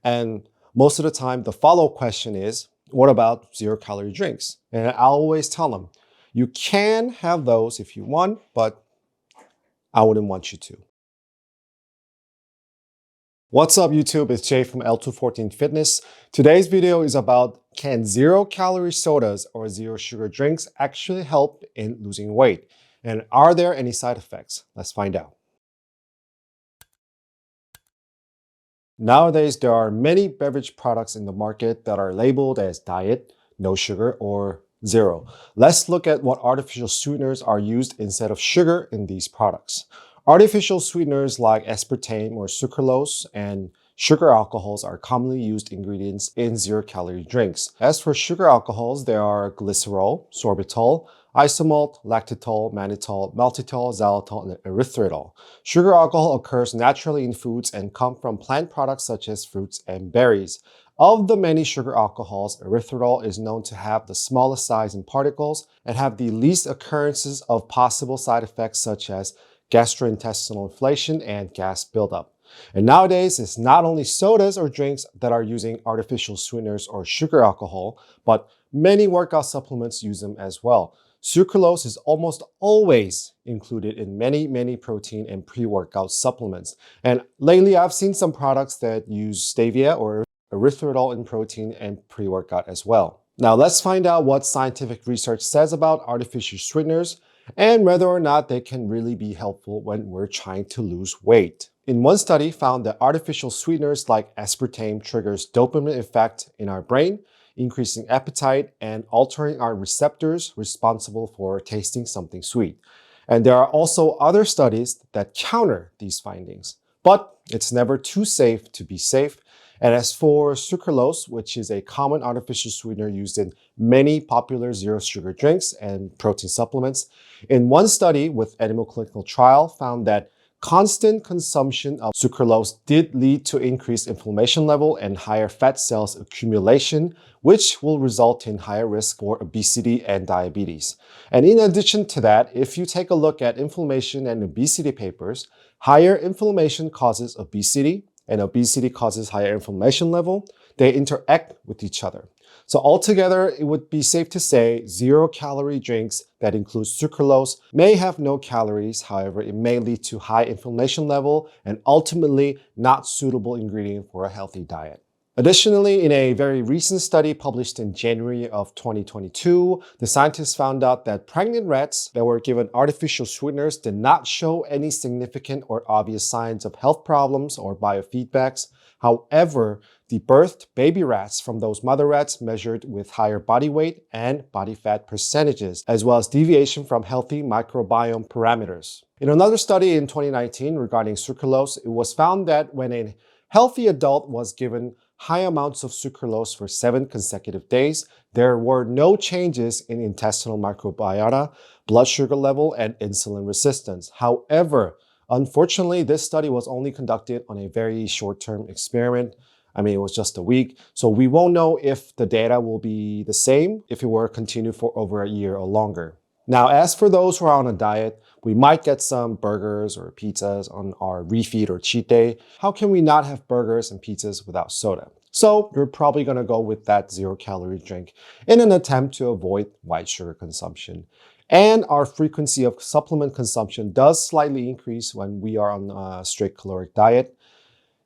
And most of the time, the follow-up question is, what about zero-calorie drinks? And I always tell them, you can have those if you want, but I wouldn't want you to. What's up, YouTube? It's Jay from L214 Fitness. Today's video is about, can zero-calorie sodas or zero-sugar drinks actually help in losing weight? And are there any side effects? Let's find out. Nowadays, there are many beverage products in the market that are labeled as diet, no sugar, or zero. Let's look at what artificial sweeteners are used instead of sugar in these products. Artificial sweeteners like aspartame or sucralose and sugar alcohols are commonly used ingredients in zero-calorie drinks. As for sugar alcohols, there are glycerol, sorbitol, isomalt, lactitol, mannitol, maltitol, xylitol, and erythritol. Sugar alcohol occurs naturally in foods and come from plant products such as fruits and berries. Of the many sugar alcohols, erythritol is known to have the smallest size in particles and have the least occurrences of possible side effects such as gastrointestinal inflammation and gas buildup. And nowadays, it's not only sodas or drinks that are using artificial sweeteners or sugar alcohol, but many workout supplements use them as well. Sucralose is almost always included in many protein and pre-workout supplements. And lately, I've seen some products that use stevia or erythritol in protein and pre-workout as well. Now, let's find out what scientific research says about artificial sweeteners and whether or not they can really be helpful when we're trying to lose weight. In one study, found that artificial sweeteners like aspartame triggers dopamine effect in our brain, increasing appetite and altering our receptors responsible for tasting something sweet. And there are also other studies that counter these findings. But it's never too safe to be safe. And as for sucralose, which is a common artificial sweetener used in many popular zero-sugar drinks and protein supplements, in one study with animal clinical trial found that constant consumption of sucralose did lead to increased inflammation level and higher fat cells accumulation, which will result in higher risk for obesity and diabetes. And in addition to that, if you take a look at inflammation and obesity papers, higher inflammation causes obesity, and obesity causes higher inflammation level. They interact with each other. So altogether, it would be safe to say zero-calorie drinks that include sucralose may have no calories. However, it may lead to high inflammation level and ultimately not suitable ingredient for a healthy diet. Additionally, in a very recent study published in January of 2022, the scientists found out that pregnant rats that were given artificial sweeteners did not show any significant or obvious signs of health problems or biofeedbacks. However, the birthed baby rats from those mother rats measured with higher body weight and body fat percentages, as well as deviation from healthy microbiome parameters. In another study in 2019 regarding sucralose, it was found that when a healthy adult was given high amounts of sucralose for 7 consecutive days, there were no changes in intestinal microbiota, blood sugar level, and insulin resistance. However, unfortunately, this study was only conducted on a very short-term experiment. I mean, it was just a week. So we won't know if the data will be the same if it were continued for over a year or longer. Now, as for those who are on a diet, we might get some burgers or pizzas on our refeed or cheat day. How can we not have burgers and pizzas without soda? So you're probably going to go with that zero-calorie drink in an attempt to avoid white sugar consumption. And our frequency of supplement consumption does slightly increase when we are on a strict caloric diet.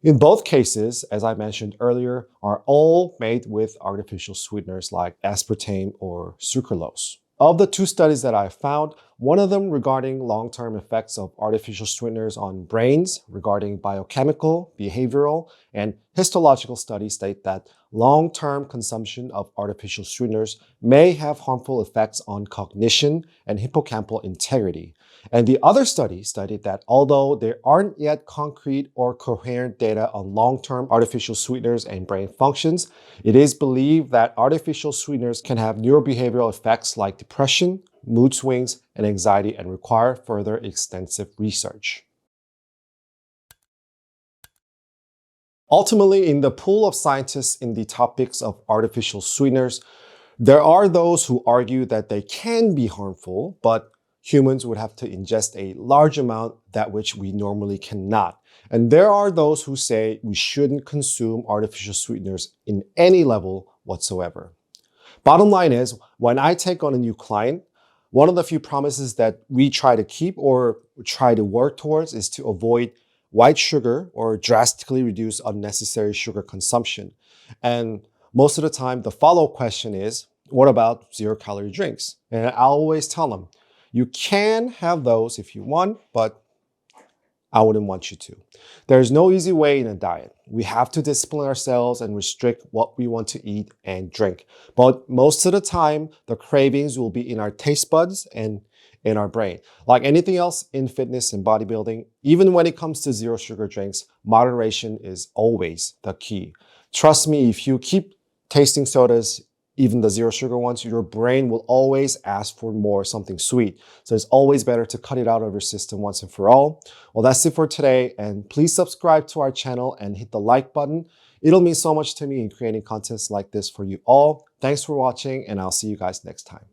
In both cases, as I mentioned earlier, are all made with artificial sweeteners like aspartame or sucralose. Of the 2 studies that I found, one of them regarding long-term effects of artificial sweeteners on brains regarding biochemical, behavioral, and histological studies state that long-term consumption of artificial sweeteners may have harmful effects on cognition and hippocampal integrity. And the other study studied that although there aren't yet concrete or coherent data on long-term artificial sweeteners and brain functions, it is believed that artificial sweeteners can have neurobehavioral effects like depression, mood swings, and anxiety and require further extensive research. Ultimately, in the pool of scientists in the topics of artificial sweeteners, there are those who argue that they can be harmful, but humans would have to ingest a large amount, that which we normally cannot. And there are those who say we shouldn't consume artificial sweeteners in any level whatsoever. Bottom line is, when I take on a new client, one of the few promises that we try to keep or try to work towards is to avoid white sugar or drastically reduce unnecessary sugar consumption. And most of the time, the follow-up question is, what about zero-calorie drinks? And I always tell them, you can have those if you want, but I wouldn't want you to. There's no easy way in a diet. We have to discipline ourselves and restrict what we want to eat and drink. But most of the time, the cravings will be in our taste buds and in our brain. Like anything else in fitness and bodybuilding, even when it comes to zero sugar drinks, moderation is always the key. Trust me, if you keep tasting sodas, even the zero sugar ones, your brain will always ask for more, something sweet. So it's always better to cut it out of your system once and for all. Well, that's it for today. And please subscribe to our channel and hit the like button. It'll mean so much to me in creating contents like this for you all. Thanks for watching, and I'll see you guys next time.